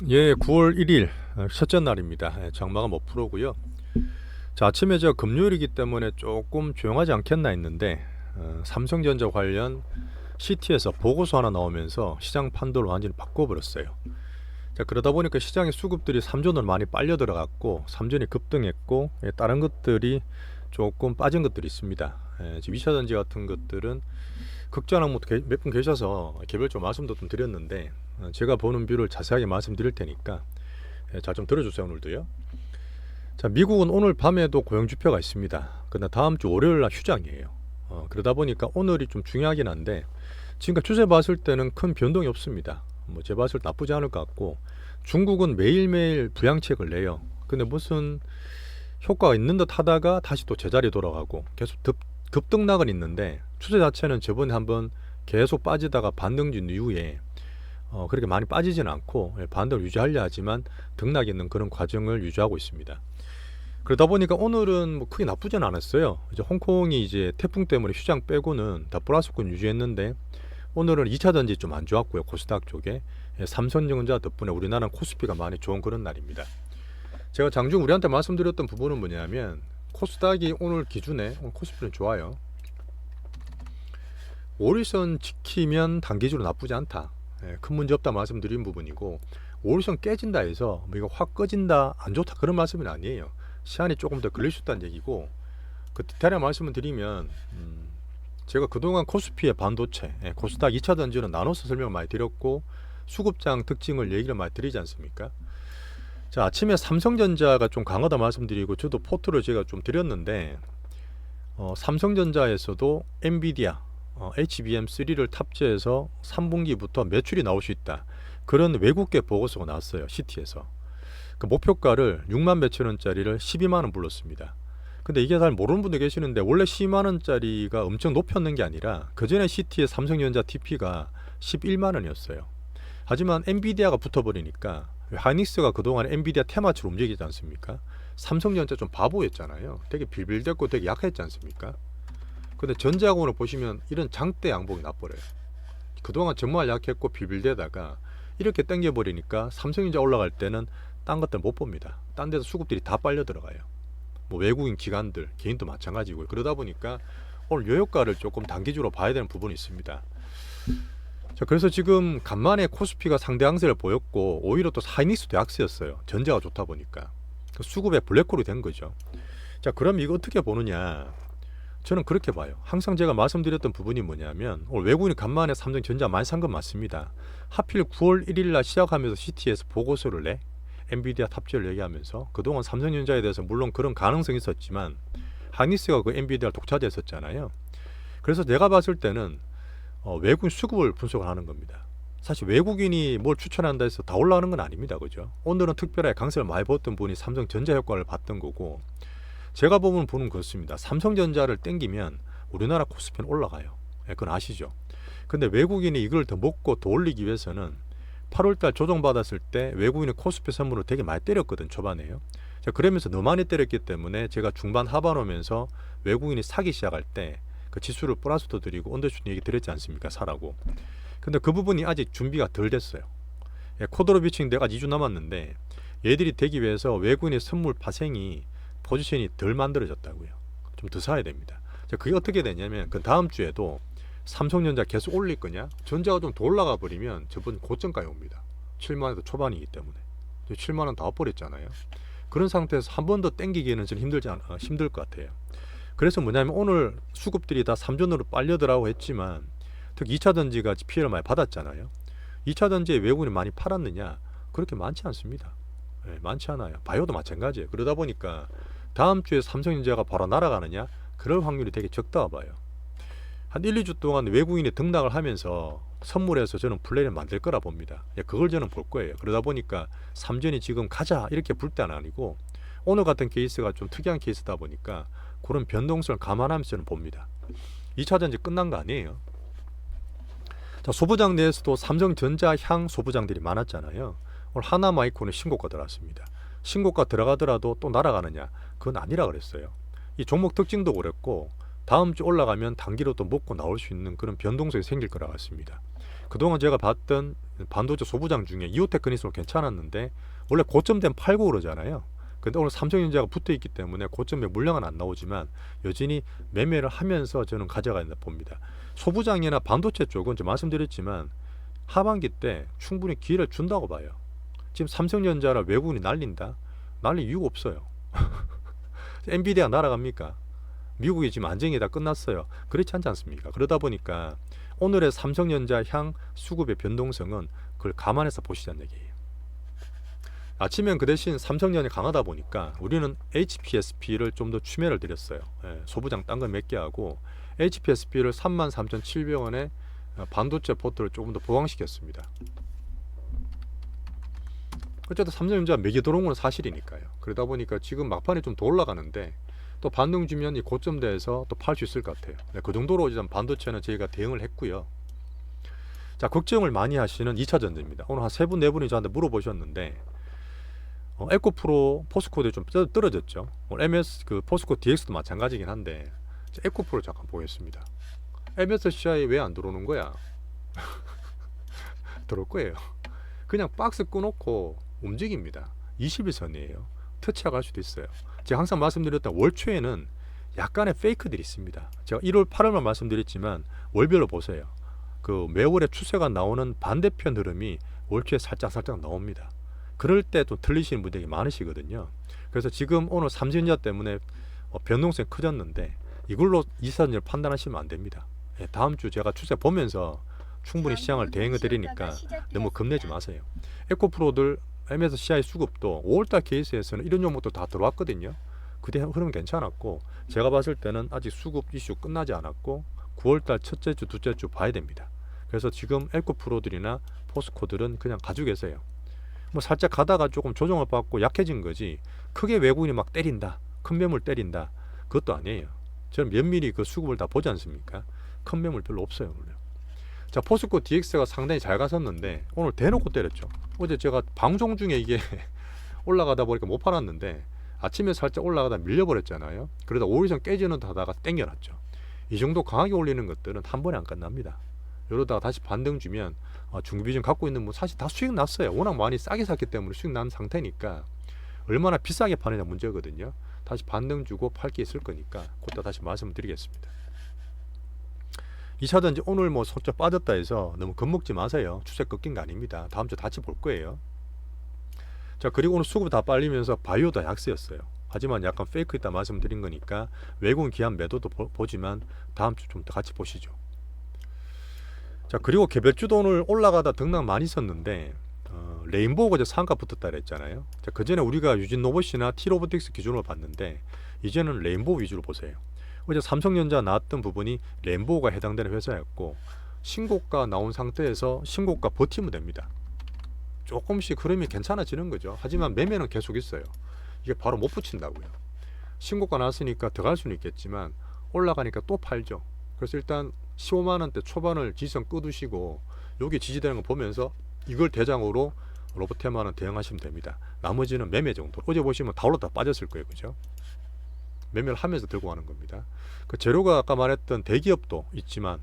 예, 9월 1일 첫째 날입니다. 장마가 못 풀어고요. 자, 아침에 저 금요일이기 때문에 조금 조용하지 않겠나 했는데 삼성전자 관련 CT에서 보고서 하나 나오면서 시장 판도를 완전히 바꿔버렸어요. 자, 그러다 보니까 시장의 수급들이 3전으로 많이 빨려 들어갔고 3전이 급등했고, 다른 것들이 조금 빠진 것들이 있습니다. 지금 2차전지 같은 것들은 극전항 몇 분 계셔서 개별적으로 말씀도 좀 드렸는데, 제가 보는 뷰를 자세하게 말씀드릴 테니까 잘 좀 들어주세요. 오늘도요. 자, 미국은 오늘 밤에도 고용지표가 있습니다. 그러나 다음 주 월요일 날 휴장이에요. 그러다 보니까 오늘이 좀 중요하긴 한데, 지금까지 추세 봤을 때는 큰 변동이 없습니다. 뭐 제 봤을 때 나쁘지 않을 것 같고, 중국은 매일매일 부양책을 내요. 근데 무슨 효과가 있는 듯 하다가 다시 또 제자리 돌아가고 계속 급등락은 있는데, 추세 자체는 저번에 한번 계속 빠지다가 반등 준 이후에 그렇게 많이 빠지지는 않고 반등을 유지하려 하지만 등락이 있는 그런 과정을 유지하고 있습니다. 그러다 보니까 오늘은 뭐 크게 나쁘진 않았어요. 이제 홍콩이 이제 태풍 때문에 휴장 빼고는 다 플러스권 유지했는데, 오늘은 2차 전지 좀 안 좋았고요. 코스닥 쪽에 삼성전자 덕분에 우리나라는 코스피가 많이 좋은 그런 날입니다. 제가 장중 우리한테 말씀드렸던 부분은 뭐냐면, 코스닥이 오늘 기준에 오늘 코스피는 좋아요. 5일선 지키면 단기적으로 나쁘지 않다. 큰 문제 없다 말씀드린 부분이고, 5일선 깨진다 해서 뭐 이거 확 꺼진다 안 좋다 그런 말씀은 아니에요. 시간이 조금 더 걸릴 수 있다는 얘기고, 그 디테일한 말씀을 드리면, 제가 그동안 코스피의 반도체, 코스닥 2차 전지는 나눠서 설명을 많이 드렸고, 수급장 특징을 얘기를 많이 드리지 않습니까? 자, 아침에 삼성전자가 좀 강하다 말씀드리고, 저도 포트를 제가 좀 드렸는데, 삼성전자에서도 엔비디아 HBM3를 탑재해서 3분기부터 매출이 나올 수 있다. 그런 외국계 보고서가 나왔어요. CT에서. 그 목표가를 6만 몇천 원짜리를 12만 원 불렀습니다. 근데 이게 잘 모르는 분들 계시는데, 원래 12만 원짜리가 엄청 높였는 게 아니라 그 전에 CT의 삼성전자 TP가 11만 원이었어요. 하지만 엔비디아가 붙어버리니까, 하이닉스가 그동안 엔비디아 테마치로 움직이지 않습니까? 삼성전자 좀 바보였잖아요. 되게 빌빌댔고 되게 약했지 않습니까? 근데 전자공을 보시면 이런 장대 양봉이 나버려요. 그동안 정말 약했고 빌빌대다가 이렇게 당겨버리니까 삼성전자 올라갈 때는 딴 것들 못 봅니다. 딴 데서 수급들이 다 빨려 들어가요. 뭐 외국인 기관들, 개인도 마찬가지고요. 그러다 보니까 오늘 요효과를 조금 단기적으로 봐야 되는 부분이 있습니다. 자, 그래서 지금 간만에 코스피가 상대 강세를 보였고, 오히려 또 하이닉스도 약세였어요. 전자가 좋다 보니까. 수급에 블랙홀이 된 거죠. 자, 그럼 이거 어떻게 보느냐? 저는 그렇게 봐요. 항상 제가 말씀드렸던 부분이 뭐냐면, 오늘 외국인이 간만에 삼성전자 많이 산 건 맞습니다. 하필 9월 1일 날 시작하면서 CT에서 보고서를 내, 엔비디아 탑재를 얘기하면서, 그동안 삼성전자에 대해서 물론 그런 가능성이 있었지만 하이닉스가 그 엔비디아를 독차지했었잖아요. 그래서 내가 봤을 때는 외국인 수급을 분석을 하는 겁니다. 사실 외국인이 뭘 추천한다 해서 다 올라가는 건 아닙니다. 그죠? 오늘은 특별하게 강세를 많이 보였던 분이 삼성전자 효과를 봤던 거고, 제가 보면 그렇습니다. 삼성전자를 땡기면 우리나라 코스피는 올라가요. 그건 아시죠? 근데 외국인이 이걸 더 먹고 더 올리기 위해서는 8월달 조정받았을 때 외국인의 코스피 선물을 되게 많이 때렸거든, 초반에요. 자, 그러면서 너무 많이 때렸기 때문에 제가 중반 하반 오면서 외국인이 사기 시작할 때 그 지수를 플러스도 드리고 언더슛 얘기 드렸지 않습니까? 사라고. 근데 그 부분이 아직 준비가 덜 됐어요. 코드로 비칭 내가 2주 남았는데, 얘들이 되기 위해서 외국인의 선물 파생이 포지션이 덜 만들어졌다고요. 좀 더 사야 됩니다. 자, 그게 어떻게 되냐면, 그 다음 주에도 삼성전자 계속 올릴 거냐? 전자가 좀 더 올라가 버리면 저번 고점까지 옵니다. 7만 원도 초반이기 때문에. 7만 원 다 엎버렸잖아요. 그런 상태에서 한 번 더 땡기기에는 좀 힘들 것 같아요. 그래서 뭐냐면, 오늘 수급들이 다 3전으로 빨려들라고 했지만, 특히 2차 전지가 피해를 많이 받았잖아요. 2차 전지에 외국인이 많이 팔았느냐? 그렇게 많지 않습니다. 많지 않아요. 바이오도 마찬가지예요. 그러다 보니까 다음 주에 삼성전자가 바로 날아가느냐? 그럴 확률이 되게 적다 봐요. 한 1, 2주 동안 외국인이 등락을 하면서 선물해서 저는 플레이를 만들 거라 봅니다. 그걸 저는 볼 거예요. 그러다 보니까 삼전이 지금 가자 이렇게 불 때는 아니고, 오늘 같은 케이스가 좀 특이한 케이스다 보니까 그런 변동성을 감안하면서 저는 봅니다. 2차 전지 끝난 거 아니에요. 자, 소부장 내에서도 삼성전자 향 소부장들이 많았잖아요. 오늘 하나마이크로는 신고가 들어왔습니다. 신고가 들어가더라도 또 날아가느냐? 그건 아니라 그랬어요. 이 종목 특징도 그랬고, 다음 주 올라가면 단기로 또 먹고 나올 수 있는 그런 변동성이 생길 거라 같습니다. 그동안 제가 봤던 반도체 소부장 중에 이오테크닉스는 괜찮았는데 원래 고점 되면 팔고 그러잖아요. 근데 오늘 삼성전자가 붙어 있기 때문에 고점에 물량은 안 나오지만 여전히 매매를 하면서 저는 가져가야 된다 봅니다. 소부장이나 반도체 쪽은 제가 말씀드렸지만 하반기 때 충분히 기회를 준다고 봐요. 지금 삼성전자를 외국인이 날린다? 날릴 이유가 없어요. 엔비디아 날아갑니까? 미국이 지금 안정이 다 끝났어요. 그렇지 않지 않습니까? 그러다 보니까 오늘의 삼성전자 향 수급의 변동성은 그걸 감안해서 보시자는 얘기예요. 아침엔 그 대신 삼성전이 강하다 보니까 우리는 HPSP를 좀 더 추매를 드렸어요. 소부장 딴 거 몇 개 하고 HPSP를 33,700원에 반도체 포트를 조금 더 보강시켰습니다. 어쨌든 삼성전자 매기 들어온 건 사실이니까요. 그러다 보니까 지금 막판에 좀 더 올라가는데 또 반등 주면 이 고점대에서 또 팔 수 있을 것 같아요. 그 정도로 일단 반도체는 저희가 대응을 했고요. 자, 걱정을 많이 하시는 2차 전지입니다. 오늘 한 3분, 4분이 저한테 물어보셨는데 에코프로, 포스코도 좀 떨어졌죠. 오늘 MS 그 포스코 DX도 마찬가지긴 한데 에코프로 잠깐 보겠습니다. MSCI 왜 안 들어오는 거야? 들어올 거예요. 그냥 박스 끊어놓고 움직입니다. 21선이에요. 터치가 갈 수도 있어요. 제가 항상 말씀드렸던 월초에는 약간의 페이크들이 있습니다. 제가 1월 8월만 말씀드렸지만 월별로 보세요. 그 매월의 추세가 나오는 반대편 흐름이 월초에 살짝 나옵니다. 그럴 때 좀 틀리시는 분들이 많으시거든요. 그래서 지금 오늘 삼성전자 때문에 변동성이 커졌는데 이걸로 이사전을 판단하시면 안 됩니다. 다음 주 제가 추세 보면서 충분히 시장을 대응해 드리니까 너무 겁내지 마세요. 에코프로들 MSCI 수급도 5월달 케이스에서는 이런 종목도 다 들어왔거든요. 그때 흐름 괜찮았고 제가 봤을 때는 아직 수급 이슈 끝나지 않았고 9월달 첫째 주, 둘째 주 봐야 됩니다. 그래서 지금 에코프로들이나 포스코들은 그냥 가지고 계세요. 뭐 살짝 가다가 조금 조정을 받고 약해진 거지 크게 외국인이 막 때린다, 큰 매물 때린다, 그것도 아니에요. 저는 면밀히 그 수급을 다 보지 않습니까? 큰 매물 별로 없어요 오늘. 자, 포스코 DX가 상당히 잘 갔었는데 오늘 대놓고 때렸죠. 어제 제가 방송 중에 이게 올라가다 보니까 못 팔았는데 아침에 살짝 올라가다 밀려버렸잖아요. 그러다 5일선 깨지는 듯 하다가 땡겨놨죠. 이 정도 강하게 올리는 것들은 한 번에 안 끝납니다. 이러다가 다시 반등 주면 중기비중 갖고 있는 분 사실 다 수익 났어요. 워낙 많이 싸게 샀기 때문에 수익 난 상태니까 얼마나 비싸게 파느냐 문제거든요. 다시 반등 주고 팔 게 있을 거니까 그때 다시 말씀드리겠습니다. 2차전지 오늘 뭐 살짝 빠졌다 해서 너무 겁먹지 마세요. 추세 꺾인 거 아닙니다. 다음 주 다시 볼 거예요. 자, 그리고 오늘 수급 다 빨리면서 바이오도 약세였어요. 하지만 약간 페이크 있다 말씀드린 거니까 외국인 기한 매도도 보지만 다음 주 좀 더 같이 보시죠. 자, 그리고 개별주도 오늘 올라가다 등락 많이 있었는데 레인보우가 이제 상가 붙었다 그랬잖아요. 자, 그전에 우리가 유진로봇이나 T로보틱스 기준으로 봤는데 이제는 레인보우 위주로 보세요. 어제 삼성전자 나왔던 부분이 레인보우가 해당되는 회사였고 신고가 나온 상태에서 신고가 버티면 됩니다. 조금씩 흐름이 괜찮아지는 거죠. 하지만 매매는 계속 있어요. 이게 바로 못 붙인다고요. 신고가 나왔으니까 더 갈 수는 있겠지만 올라가니까 또 팔죠. 그래서 일단 15만원대 초반을 지지선 끄두시고 여기 지지되는 거 보면서 이걸 대장으로 로봇테마는 대응하시면 됩니다. 나머지는 매매 정도. 어제 보시면 다 올랐다 빠졌을 거예요. 그죠? 매매를 하면서 들고 가는 겁니다. 그 재료가 아까 말했던 대기업도 있지만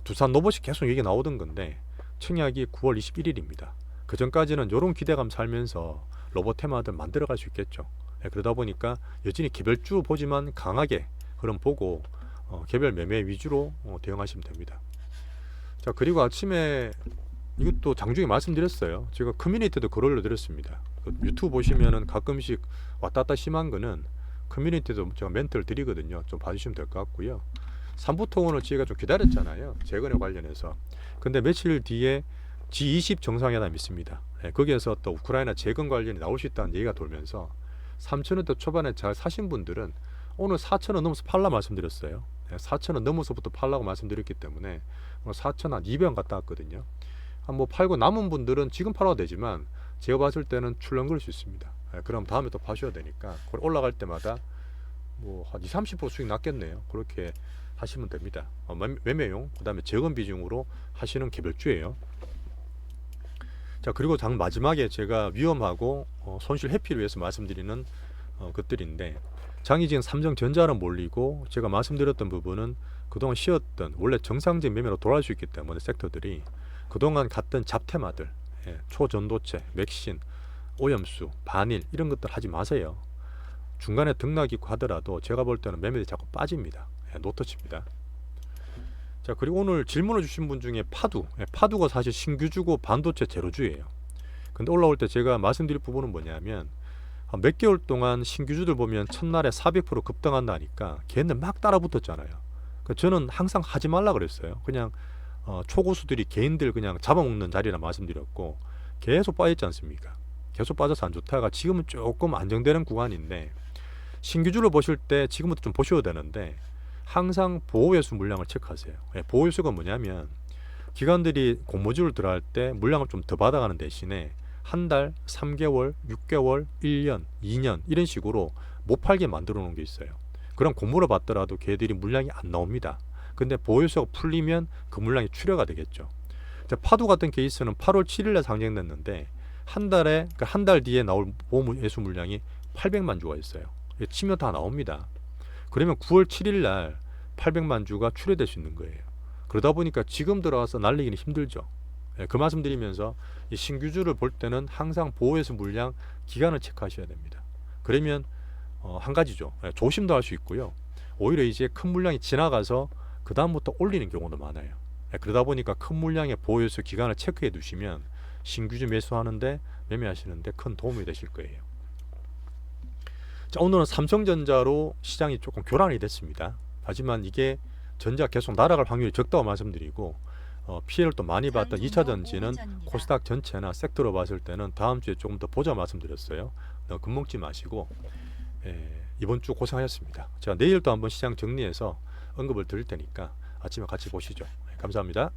두산 로봇이 계속 얘기 나오던 건데 청약이 9월 21일입니다. 그 전까지는 이런 기대감 살면서 로봇 테마들 만들어갈 수 있겠죠. 그러다 보니까 여전히 개별주 보지만 강하게 흐름 보고 개별 매매 위주로 대응하시면 됩니다. 자, 그리고 아침에 이것도 장중에 말씀드렸어요. 제가 커뮤니티도 글 올려드렸습니다. 유튜브 보시면은 가끔씩 왔다 갔다 심한 거는 커뮤니티도 제가 멘트를 드리거든요. 좀 봐주시면 될 것 같고요. 3부통원을 저희가 좀 기다렸잖아요. 재건에 관련해서. 근데 며칠 뒤에 G20 정상회담이 있습니다. 거기에서 또 우크라이나 재건 관련이 나올 수 있다는 얘기가 돌면서 3,000원대 초반에 잘 사신 분들은 오늘 4,000원 넘어서 팔라 말씀드렸어요. 4,000원 넘어서부터 팔라고 말씀드렸기 때문에 오늘 4,000원 200원 갔다 왔거든요. 뭐 팔고 남은 분들은 지금 팔아도 되지만 제가 봤을 때는 출렁거릴 수 있습니다. 그럼 다음에 또 파셔야 되니까 올라갈 때마다 뭐 한 20-30% 수익 났겠네요. 그렇게 하시면 됩니다. 매매용 그 다음에 재건 비중으로 하시는 개별주예요. 자, 그리고 마지막에 제가 위험하고 손실 회피를 위해서 말씀드리는 것들인데 장이 지금 삼성전자로 몰리고 제가 말씀드렸던 부분은 그동안 쉬었던 원래 정상적인 매매로 돌아갈 수 있기 때문에 섹터들이 그동안 갔던 잡테마들, 초전도체, 맥신, 오염수, 반일 이런 것들 하지 마세요. 중간에 등락이 있고 하더라도 제가 볼 때는 매매들이 자꾸 빠집니다. 노터치입니다. 자, 그리고 오늘 질문을 주신 분 중에 파두가 사실 신규주고 반도체 제로주예요. 근데 올라올 때 제가 말씀드릴 부분은 뭐냐면 몇 개월 동안 신규주들 보면 첫날에 400% 급등한다니까 걔는 막 따라붙었잖아요. 그러니까 저는 항상 하지 말라 그랬어요. 그냥 초고수들이 개인들 그냥 잡아먹는 자리라 말씀드렸고 계속 빠졌지 않습니까? 계속 빠져서 안 좋다가 지금은 조금 안정되는 구간인데 신규주를 보실 때 지금부터 좀 보셔야 되는데 항상 보호회수 물량을 체크하세요. 보호회수가 뭐냐면 기관들이 공모주를 들어갈 때 물량을 좀 더 받아가는 대신에 한 달, 3개월, 6개월, 1년, 2년 이런 식으로 못 팔게 만들어 놓은 게 있어요. 그럼 공모를 받더라도 걔들이 물량이 안 나옵니다. 근데 보호회수가 풀리면 그 물량이 출회가 되겠죠. 파두 같은 케이스는 8월 7일에 상장됐는데 한 달에 그러니까 한 달 뒤에 나올 보호회수 물량이 800만 주가 있어요. 치면 다 나옵니다. 그러면 9월 7일 날 800만 주가 출회될 수 있는 거예요. 그러다 보니까 지금 들어가서 날리기는 힘들죠. 그 말씀 드리면서 이 신규주를 볼 때는 항상 보호회수 물량 기간을 체크하셔야 됩니다. 그러면 한 가지죠. 조심도 할 수 있고요. 오히려 이제 큰 물량이 지나가서 그 다음부터 올리는 경우도 많아요. 그러다 보니까 큰 물량의 보호회수 기간을 체크해 두시면 신규주 매수하는데 매매하시는데 큰 도움이 되실 거예요. 자, 오늘은 삼성전자로 시장이 조금 교란이 됐습니다. 하지만 이게 전자 계속 날아갈 확률이 적다고 말씀드리고 피해를 또 많이 봤던 2차전지는 코스닥 전체나 섹터로 봤을 때는 다음 주에 조금 더 보자 말씀드렸어요. 겁먹지 마시고 이번 주 고생하셨습니다. 제가 내일 또 한번 시장 정리해서 언급을 드릴 테니까 아침에 같이 보시죠. 감사합니다.